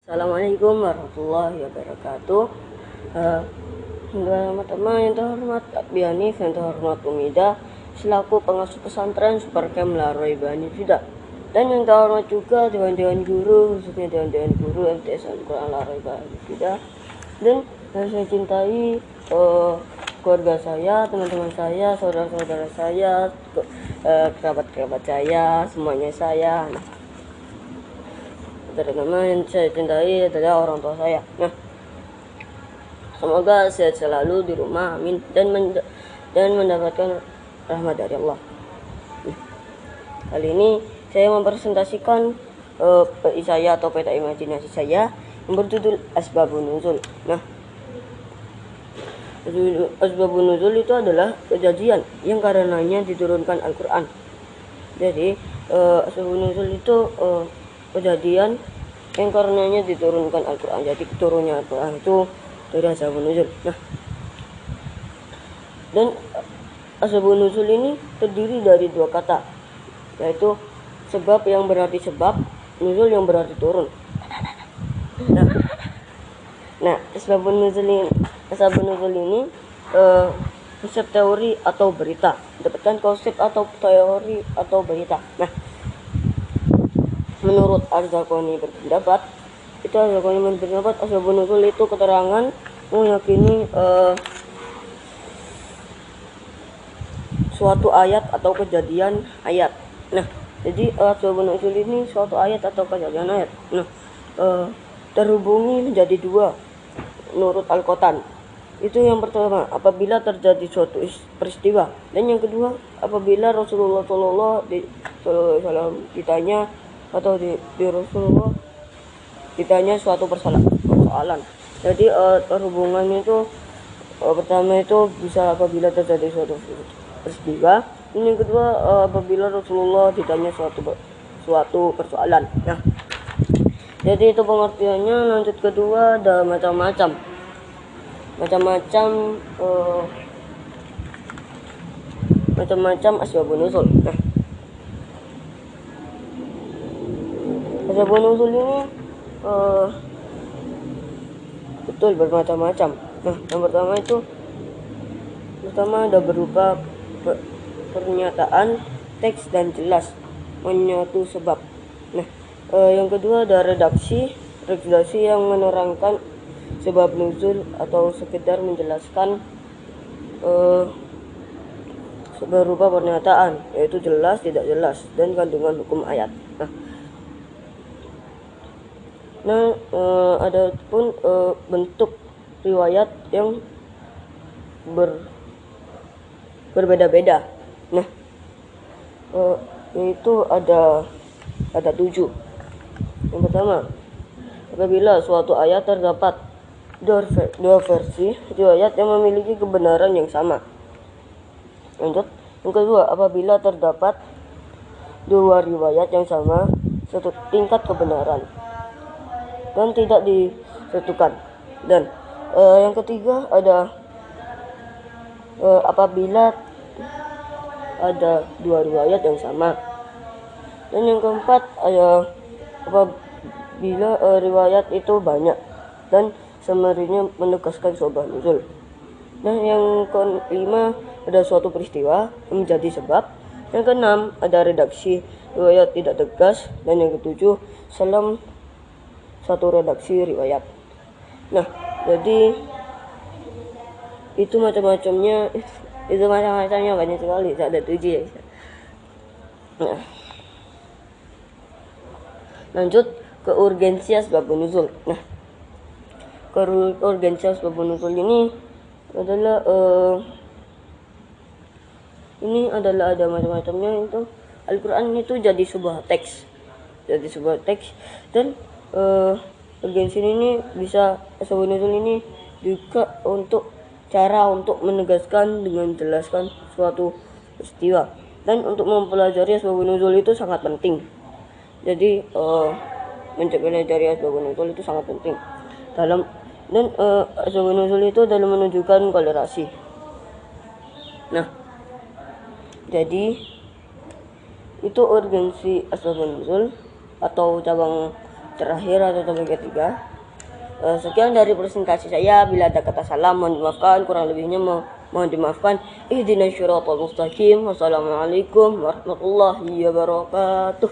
Assalamualaikum warahmatullahi wabarakatuh. Teman-teman yang terhormat, Bianif yang terhormat Umida selaku pengasuh pesantren Supercamp Laroibani Fida, dan yang terhormat juga dewan-dewan guru, khususnya dewan-dewan guru MTS Al-Quran Laroibani Fida, dan saya cintai keluarga saya, teman-teman saya, saudara-saudara saya, kerabat-kerabat saya, semuanya saya. Terutama yang saya cintai adalah orang tua saya. Semoga sehat selalu di rumah, amin, dan mendapatkan rahmat dari Allah. Kali ini saya mempresentasikan PI saya atau peta imajinasi saya yang berjudul Asbabun Nuzul. Asbabun Nuzul itu adalah kejadian yang karenanya diturunkan Al-Quran. Jadi Asbabun Nuzul itu kejadian yang karenanya diturunkan Al-Quran. Jadi turunnya Al-Quran itu dari Asbabun Nuzul. Dan Asbabun Nuzul ini terdiri dari dua kata, yaitu sebab yang berarti sebab, nuzul yang berarti turun. Asbabun Nuzul ini konsep teori atau berita. Dapatkan konsep atau teori atau berita. Menurut Al-Zakoni berpendapat, Asbabun Nuzul itu keterangan meyakini suatu ayat atau kejadian ayat. Jadi Asbabun Nuzul ini suatu ayat atau kejadian ayat. Terhubungi menjadi dua menurut Al-Qotan. Itu yang pertama, apabila terjadi suatu peristiwa, dan yang kedua, apabila Rasulullah SAW ditanya atau di Rasulullah ditanya suatu persoalan. Jadi terhubungannya itu pertama itu bisa apabila terjadi suatu peristiwa, dan yang kedua apabila Rasulullah ditanya suatu persoalan. Jadi itu pengertiannya. Lanjut kedua, ada macam-macam Asbabun Nuzul. Asbabun Nuzul ini betul bermacam-macam. Yang pertama ada berupa pernyataan teks dan jelas menyatu sebab. Yang kedua ada redaksi yang menerangkan sebab nuzul atau sekedar menjelaskan berupa pernyataan, yaitu jelas, tidak jelas, dan kandungan hukum ayat. Ada pun bentuk riwayat yang berbeda-beda. Itu ada 7. Yang pertama, apabila suatu ayat terdapat dua versi riwayat yang memiliki kebenaran yang sama. Lanjut, yang kedua, apabila terdapat dua riwayat yang sama satu tingkat kebenaran dan tidak disatukan. Dan yang ketiga ada apabila ada dua riwayat yang sama. Dan yang keempat ada apabila riwayat itu banyak dan sebenarnya menegaskan sebab nuzul. Dan yang kelima ada suatu peristiwa yang menjadi sebab. Yang keenam ada redaksi riwayat tidak tegas. Dan yang ketujuh satu redaksi riwayat. Jadi itu macam-macamnya banyak sekali. Ada 7 ya. Lanjut ke urgensi Asbabun Nuzul. Urgensi Asbabun Nuzul ini adalah ada macam-macamnya. Itu Al-Quran itu jadi sebuah teks, dan urgensi ini bisa Asbabun Nuzul ini juga untuk cara untuk menegaskan dengan menjelaskan suatu peristiwa. Dan untuk mempelajari Asbabun Nuzul itu sangat penting. Jadi mempelajari Asbabun Nuzul itu sangat penting dan Asbabun Nuzul itu dalam menunjukkan kolerasi. Jadi itu urgensi Asbabun Nuzul atau cabang terakhir atau topik ketiga. Sekian dari presentasi saya. Bila ada kata salah mohon dimaafkan, kurang lebihnya mohon dimaafkan. Ihdinas syiratal mustaqim. Wassalamualaikum warahmatullahi wabarakatuh.